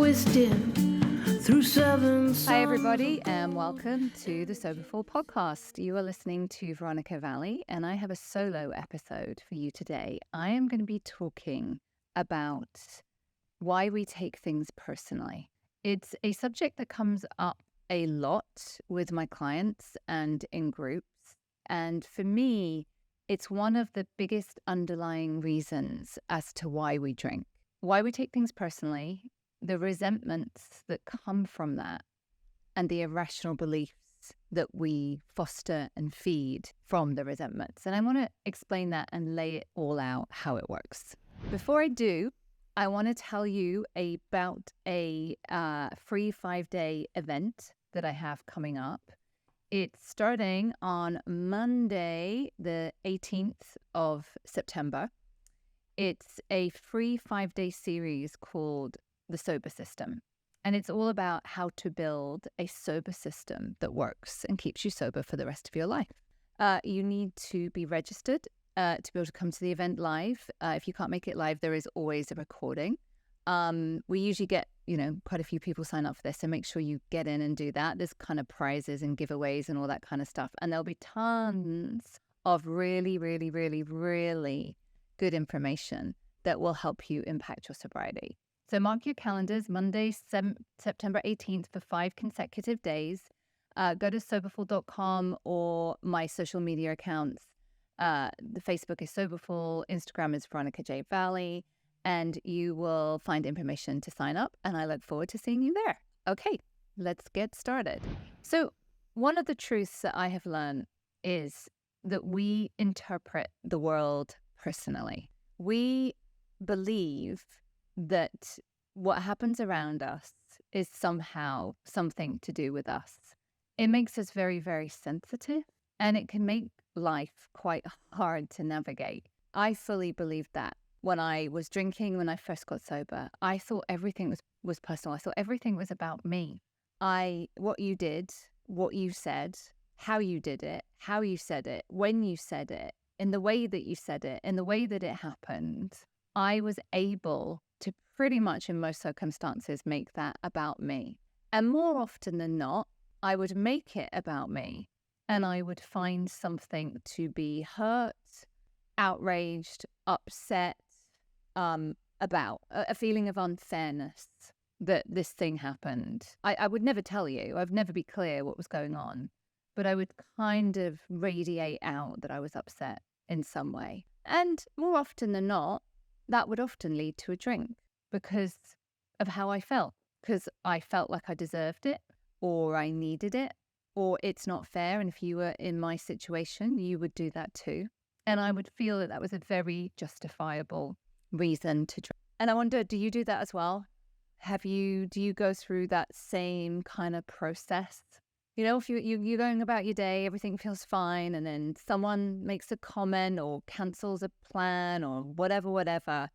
twisted through seven suns. Hi, everybody, and welcome to the Soberful podcast. You are listening to Veronica Valli, and I have a solo episode for you today. I am going to be talking about why we take things personally. It's a subject that comes up a lot with my clients and in groups. And for me, it's one of the biggest underlying reasons as to why we drink, why we take things personally, the resentments that come from that, and the irrational beliefs that we foster and feed from the resentments. And I want to explain that and lay it all out how it works. Before I do, I want to tell you about a free 5-day event that I have coming up. It's starting on Monday, the 18th of September. It's a free 5-day series called The Sober System. And it's all about how to build a sober system that works and keeps you sober for the rest of your life. You need to be registered to be able to come to the event live. If you can't make it live, there is always a recording. We usually get, quite a few people sign up for this, so make sure you get in and do that. There's kind of prizes and giveaways and all that kind of stuff. And there'll be tons of really, really, really, really good information that will help you impact your sobriety. So mark your calendars, Monday, September 18th for 5 consecutive days. Go to soberful.com or my social media accounts. The Facebook is Soberful, Instagram is Veronica J. Valli, and you will find information to sign up, and I look forward to seeing you there. Okay, let's get started. So one of the truths that I have learned is that we interpret the world personally. We believe that what happens around us is somehow something to do with us. It makes us very, very sensitive, and it can make life quite hard to navigate. I fully believed that. When I was drinking, when I first got sober, I thought everything was personal. I thought everything was about me. What you did, what you said, how you did it, how you said it, when you said it, in the way that you said it, in the way that it happened, I was able to pretty much in most circumstances make that about me. And more often than not, I would make it about me, and I would find something to be hurt, outraged, upset, about a feeling of unfairness that this thing happened. I would never tell you. I'd never be clear what was going on, but I would kind of radiate out that I was upset in some way. And more often than not, that would often lead to a drink because of how I felt, because I felt like I deserved it, or I needed it, or it's not fair. And if you were in my situation, you would do that too. And I would feel that was a very justifiable reason to drink. And I wonder, do you do that as well? Do you go through that same kind of process? If you're going about your day, everything feels fine, and then someone makes a comment or cancels a plan or whatever.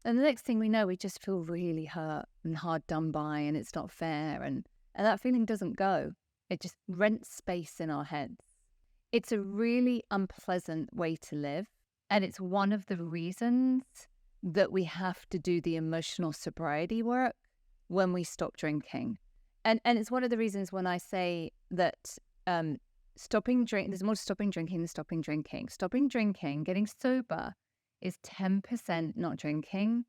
And the next thing we know, we just feel really hurt and hard done by, and it's not fair. And that feeling doesn't go. It just rents space in our heads. It's a really unpleasant way to live. And it's one of the reasons that we have to do the emotional sobriety work when we stop drinking. And it's one of the reasons when I say that stopping drink, there's more to stopping drinking than stopping drinking. Stopping drinking, getting sober, is 10% not drinking,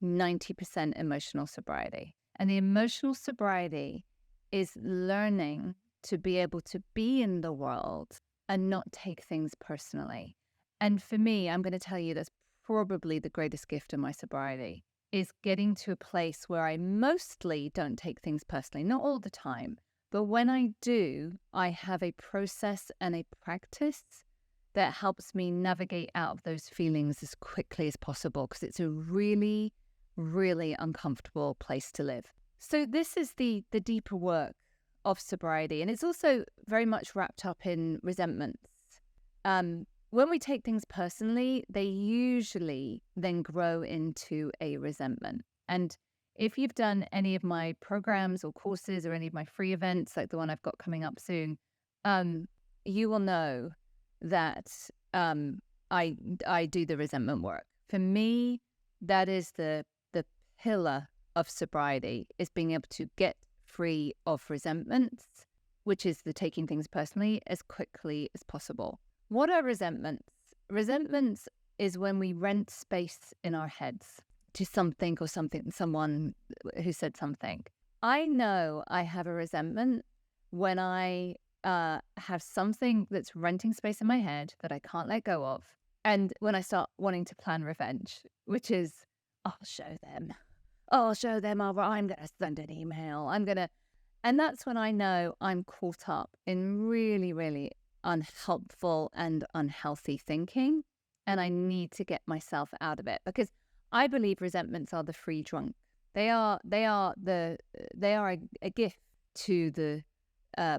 90% emotional sobriety. And the emotional sobriety is learning to be able to be in the world and not take things personally. And for me, I'm going to tell you that's probably the greatest gift of my sobriety, is getting to a place where I mostly don't take things personally, not all the time. But when I do, I have a process and a practice that helps me navigate out of those feelings as quickly as possible, because it's a really, really uncomfortable place to live. So this is the deeper work of sobriety. And it's also very much wrapped up in resentments. When we take things personally, they usually then grow into a resentment. And if you've done any of my programs or courses or any of my free events, like the one I've got coming up soon, you will know that I do the resentment work. For me, that is the pillar of sobriety is being able to get free of resentments, which is the taking things personally, as quickly as possible. What are resentments? Resentments is when we rent space in our heads to something or someone who said something. I know I have a resentment when I have something that's renting space in my head that I can't let go of. And when I start wanting to plan revenge, which is, I'll show them, I'm going to send an email. And that's when I know I'm caught up in really, really unhelpful and unhealthy thinking. And I need to get myself out of it, because I believe resentments are the free drunk. They are a gift to the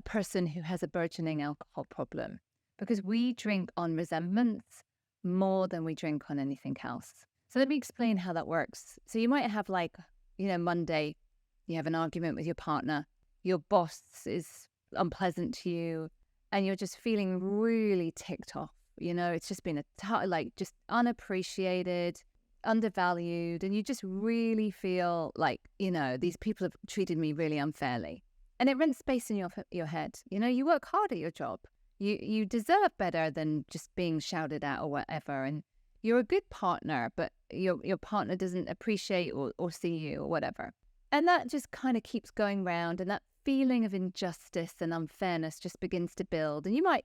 person who has a burgeoning alcohol problem, because we drink on resentments more than we drink on anything else. So let me explain how that works. So you might have Monday, you have an argument with your partner, your boss is unpleasant to you, and you're just feeling really ticked off. It's just been just unappreciated, undervalued, and you just really feel like, these people have treated me really unfairly. And it rents space in your head. You work hard at your job. You deserve better than just being shouted at or whatever. And you're a good partner, but your partner doesn't appreciate or see you or whatever. And that just kind of keeps going round, and that feeling of injustice and unfairness just begins to build. And you might,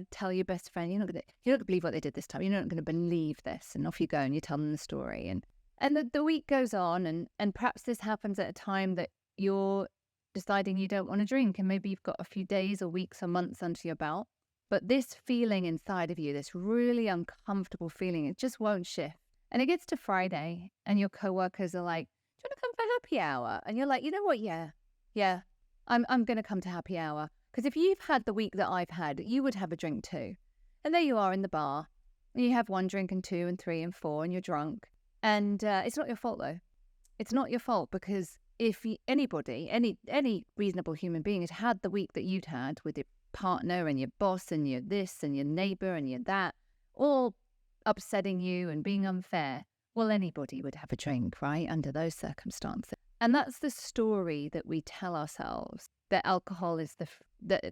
tell your best friend, you're not going to believe what they did this time. You're not going to believe this. And off you go, and you tell them the story. And the week goes on, and perhaps this happens at a time that you're deciding you don't want to drink, and maybe you've got a few days or weeks or months under your belt. But this feeling inside of you, this really uncomfortable feeling, it just won't shift. And it gets to Friday, and your coworkers are like, do you want to come for happy hour? And you're like, you know what? Yeah. I'm going to come to happy hour. Because if you've had the week that I've had, you would have a drink too. And there you are in the bar. And you have 1 drink and 2 and 3 and 4, and you're drunk. And it's not your fault, though. It's not your fault, because if anybody, any reasonable human being had had the week that you'd had with your partner and your boss and your this and your neighbour and your that, all upsetting you and being unfair, well, anybody would have a drink, right, under those circumstances. And that's the story that we tell ourselves, that alcohol is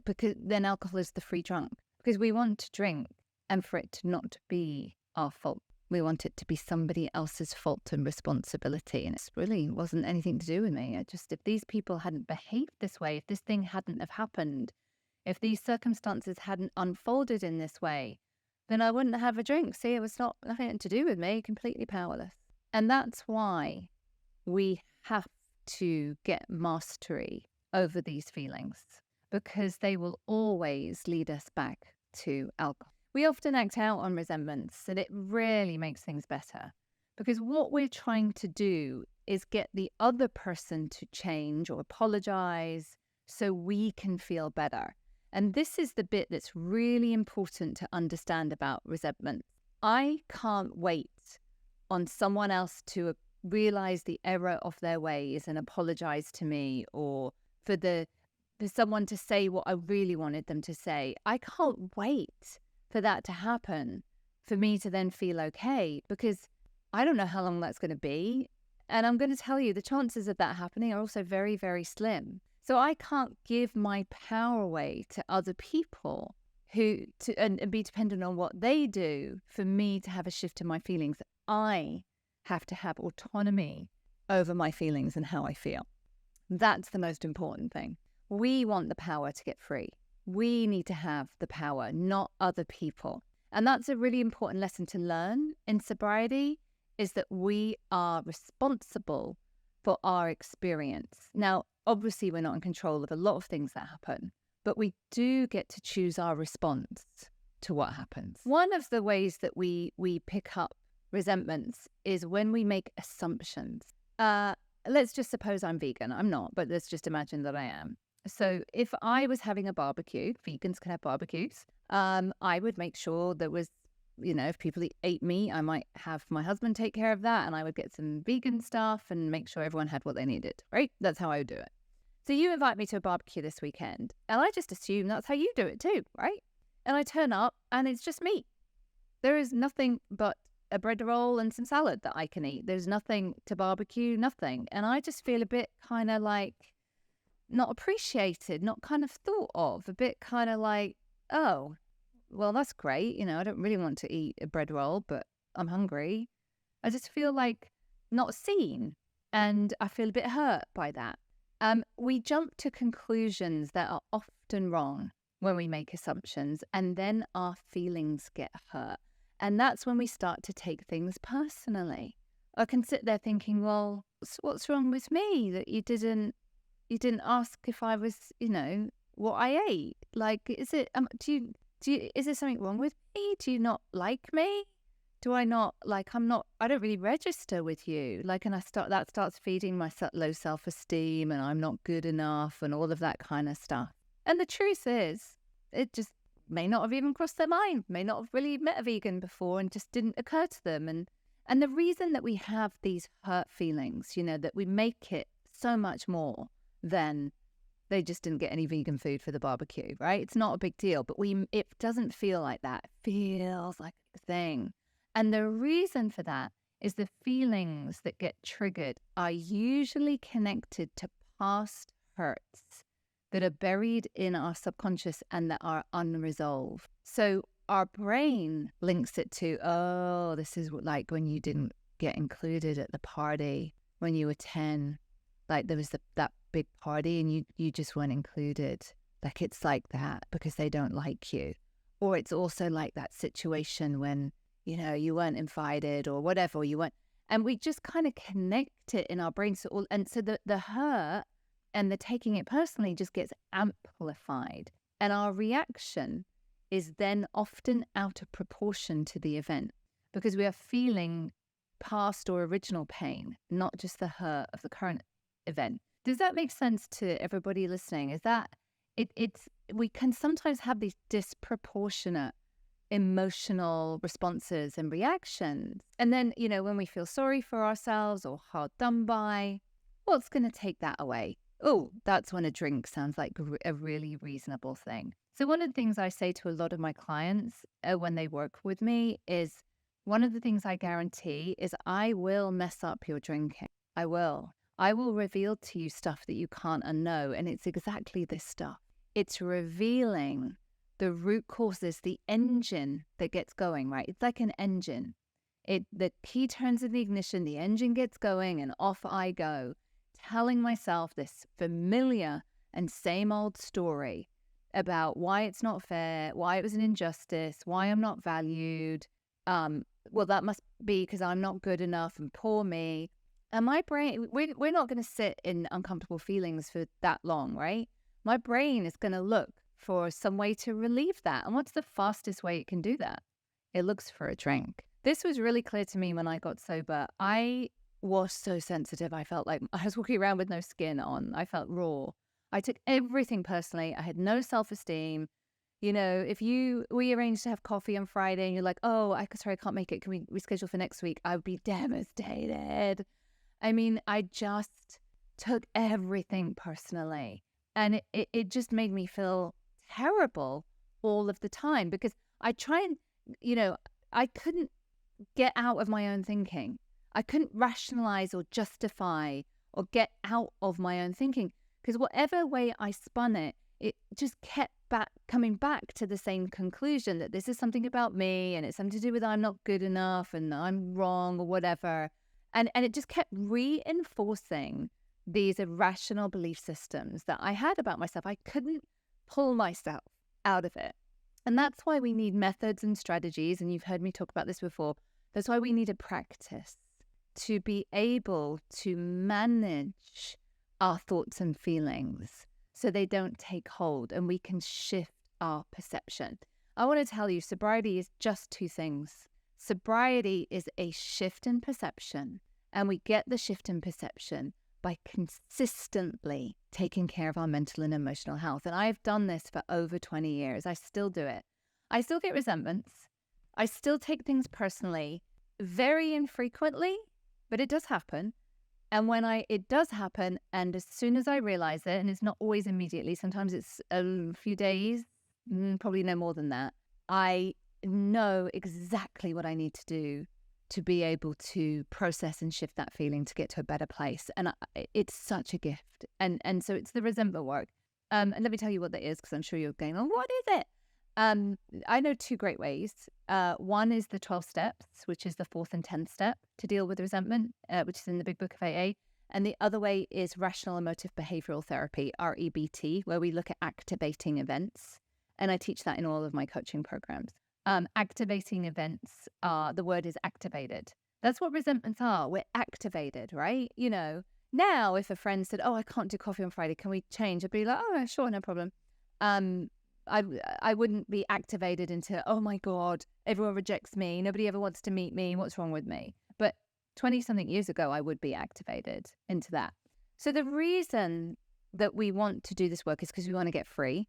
because then alcohol is the free drunk, because we want to drink, and for it to not be our fault. We want it to be somebody else's fault and responsibility. And it really wasn't anything to do with me. If these people hadn't behaved this way, if this thing hadn't have happened, if these circumstances hadn't unfolded in this way, then I wouldn't have a drink. See, it was nothing to do with me, completely powerless. And that's why we have to get mastery over these feelings, because they will always lead us back to alcohol. We often act out on resentments, and it really makes things better, because what we're trying to do is get the other person to change or apologize so we can feel better. And this is the bit that's really important to understand about resentment. I can't wait on someone else to realize the error of their ways and apologize to me, or for someone to say what I really wanted them to say. I can't wait for that to happen, for me to then feel okay, because I don't know how long that's going to be. And I'm going to tell you, the chances of that happening are also very, very slim. So I can't give my power away to other people and be dependent on what they do for me to have a shift in my feelings. I have to have autonomy over my feelings and how I feel. That's the most important thing. We want the power to get free. We need to have the power, not other people. And that's a really important lesson to learn in sobriety, is that we are responsible for our experience. Now, obviously, we're not in control of a lot of things that happen, but we do get to choose our response to what happens. One of the ways that we pick up resentments is when we make assumptions. Let's just suppose I'm vegan. I'm not, but let's just imagine that I am. So if I was having a barbecue, vegans can have barbecues, I would make sure there was, if people ate meat, I might have my husband take care of that, and I would get some vegan stuff and make sure everyone had what they needed, right? That's how I would do it. So you invite me to a barbecue this weekend, and I just assume that's how you do it too, right? And I turn up, and it's just meat. There is nothing but a bread roll and some salad that I can eat. There's nothing to barbecue, nothing. And I just feel a bit kind of like not appreciated, not kind of thought of, a bit kind of like, oh, well, that's great. You know, I don't really want to eat a bread roll, but I'm hungry. I just feel like not seen. And I feel a bit hurt by that. We jump to conclusions that are often wrong when we make assumptions, and then our feelings get hurt. And that's when we start to take things personally. I can sit there thinking, well, what's wrong with me that you didn't ask if I was, what I ate? Like, is it, is there something wrong with me? Do you not like me? Do I not, like, I don't really register with you. Like, and that starts feeding my low self-esteem, and I'm not good enough and all of that kind of stuff. And the truth is, it just may not have even crossed their mind, may not have really met a vegan before and just didn't occur to them. And the reason that we have these hurt feelings, that we make it so much more than they just didn't get any vegan food for the barbecue, right? It's not a big deal, but it doesn't feel like that. It feels like a thing. And the reason for that is the feelings that get triggered are usually connected to past hurts that are buried in our subconscious and that are unresolved. So our brain links it to, oh, this is like when you didn't get included at the party when you were 10. Like there was that big party and you just weren't included. Like it's like that because they don't like you. Or it's also like that situation when, you weren't invited or whatever, you weren't. And we just kind of connect it in our brain. So the hurt and the taking it personally just gets amplified. And our reaction is then often out of proportion to the event because we are feeling past or original pain, not just the hurt of the current event. Does that make sense to everybody listening? Is that we can sometimes have these disproportionate emotional responses and reactions. And then, when we feel sorry for ourselves or hard done by, what's going to take that away? Oh, that's when a drink sounds like a really reasonable thing. So one of the things I say to a lot of my clients when they work with me is one of the things I guarantee is I will mess up your drinking. I will reveal to you stuff that you can't unknow. And it's exactly this stuff. It's revealing the root causes, the engine that gets going, right? It's like an engine. The key turns in the ignition, the engine gets going, and off I go, telling myself this familiar and same old story about why it's not fair, why it was an injustice, why I'm not valued. Well, that must be because I'm not good enough and poor me. And my brain, we're not going to sit in uncomfortable feelings for that long, right? My brain is going to look for some way to relieve that. And what's the fastest way it can do that? It looks for a drink. This was really clear to me when I got sober. I was so sensitive. I felt like I was walking around with no skin on. I felt raw. I took everything personally. I had no self-esteem. If we arranged to have coffee on Friday and you're like, oh, sorry, I can't make it. Can we reschedule for next week? I would be devastated. I mean, I just took everything personally. And it just made me feel terrible all of the time because I try and, I couldn't get out of my own thinking. I couldn't rationalize or justify or get out of my own thinking because whatever way I spun it, it just kept coming back to the same conclusion that this is something about me and it's something to do with I'm not good enough and I'm wrong or whatever. And it just kept reinforcing these irrational belief systems that I had about myself. I couldn't pull myself out of it. And that's why we need methods and strategies. And you've heard me talk about this before. That's why we need a practice to be able to manage our thoughts and feelings so they don't take hold and we can shift our perception. I want to tell you, sobriety is just two things. Sobriety is a shift in perception, and we get the shift in perception by consistently taking care of our mental and emotional health. And I've done this for over 20 years. I still do it. I still get resentments. I still take things personally, very infrequently, but it does happen. And when it does happen, and as soon as I realize it, and it's not always immediately, sometimes it's a few days, probably no more than that, I know exactly what I need to do to be able to process and shift that feeling to get to a better place. And it's such a gift. And so it's the resentment work. And let me tell you what that is, because I'm sure you're going, oh, what is it? I know 2 great ways. One is the 12 steps, which is the 4th and 10th step to deal with resentment, which is in the Big Book of AA. And the other way is rational emotive behavioral therapy, REBT, where we look at activating events. And I teach that in all of my coaching programs. Activating events the word is activated. That's what resentments are. We're activated, right? You know, now if a friend said, oh, I can't do coffee on Friday, can we change? I'd be like, oh, sure, no problem. I wouldn't be activated into, oh my God, everyone rejects me. Nobody ever wants to meet me. What's wrong with me? But 20-something years ago, I would be activated into that. So the reason that we want to do this work is because we want to get free.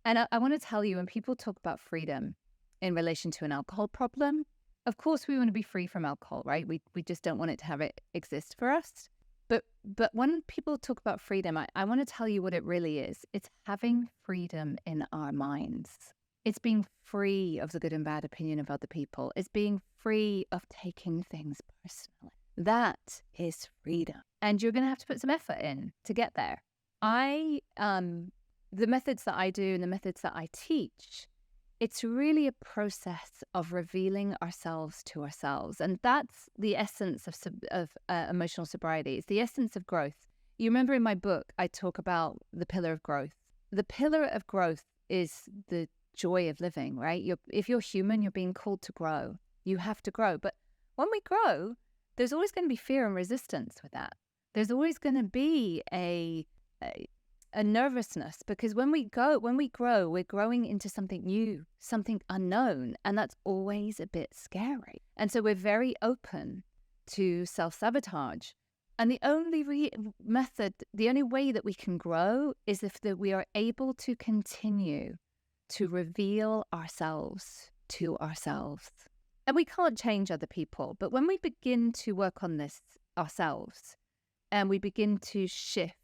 And I want to tell you, when people talk about freedom in relation to an alcohol problem, of course, we want to be free from alcohol, right? We just don't want it to have it exist for us. But when people talk about freedom, I want to tell you what it really is. It's having freedom in our minds. It's being free of the good and bad opinion of other people. It's being free of taking things personally. That is freedom. And you're going to have to put some effort in to get there. The methods that I do and the methods that I teach, it's really a process of revealing ourselves to ourselves. And that's the essence of emotional sobriety. It's the essence of growth. You remember in my book, I talk about the pillar of growth. The pillar of growth is the joy of living, right? If you're human, you're being called to grow. You have to grow. But when we grow, there's always going to be fear and resistance with that. There's always going to be a nervousness, because when we grow, we're growing into something new, something unknown, and that's always a bit scary. And so we're very open to self-sabotage. And the only the only way that we can grow is if we are able to continue to reveal ourselves to ourselves. And we can't change other people, but when we begin to work on this ourselves and we begin to shift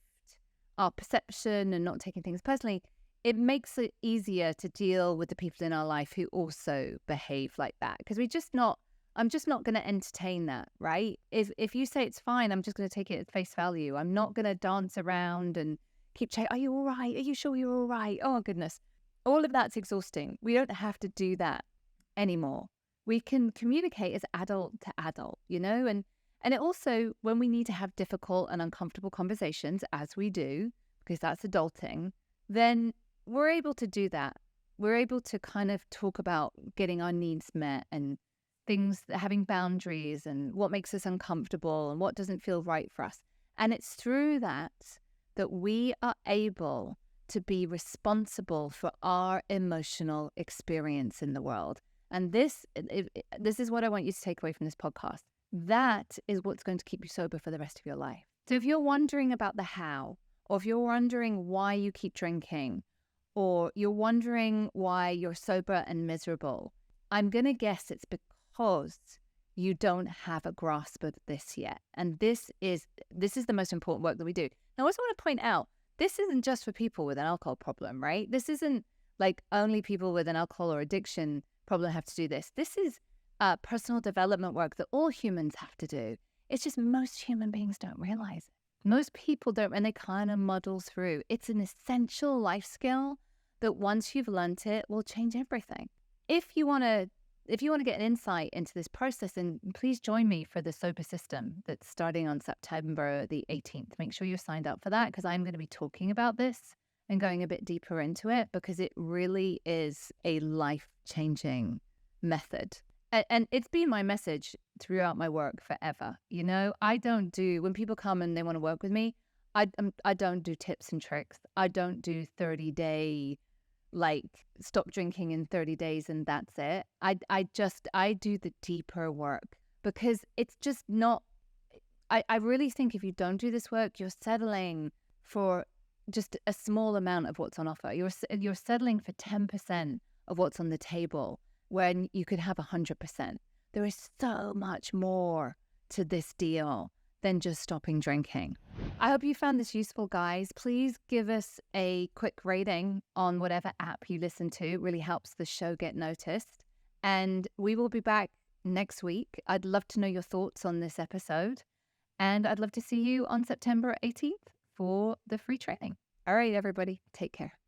our perception and not taking things personally, it makes it easier to deal with the people in our life who also behave like that. Because I'm just not going to entertain that, right? If you say it's fine, I'm just going to take it at face value. I'm not going to dance around and keep checking, are you all right? Are you sure you're all right? Oh, goodness. All of that's exhausting. We don't have to do that anymore. We can communicate as adult to adult, you know? And it also, when we need to have difficult and uncomfortable conversations, as we do, because that's adulting, then we're able to do that. We're able to kind of talk about getting our needs met and things, having boundaries and what makes us uncomfortable and what doesn't feel right for us. And it's through that we are able to be responsible for our emotional experience in the world. And this is what I want you to take away from this podcast. That is what's going to keep you sober for the rest of your life. So if you're wondering about the how, or if you're wondering why you keep drinking, or you're wondering why you're sober and miserable, I'm going to guess it's because you don't have a grasp of this yet. And this is the most important work that we do. Now, I also want to point out, this isn't just for people with an alcohol problem, right? This isn't like only people with an alcohol or addiction problem have to do this. This is personal development work that all humans have to do. It's just most human beings don't realize it. Most people don't, and they kind of muddle through. It's an essential life skill that once you've learnt it will change everything. If you want to get an insight into this process, then please join me for the Sober System that's starting on September the 18th. Make sure you're signed up for that, because I'm going to be talking about this and going a bit deeper into it, because it really is a life-changing method. And it's been my message throughout my work forever. You know, when people come and they want to work with me, I don't do tips and tricks. I don't do 30-day, like, stop drinking in 30 days and that's it. I do the deeper work, because it's just not, I really think if you don't do this work, you're settling for just a small amount of what's on offer. You're settling for 10% of what's on the table, when you could have 100%. There is so much more to this deal than just stopping drinking. I hope you found this useful, guys. Please give us a quick rating on whatever app you listen to. It really helps the show get noticed. And we will be back next week. I'd love to know your thoughts on this episode. And I'd love to see you on September 18th for the free training. All right, everybody, take care.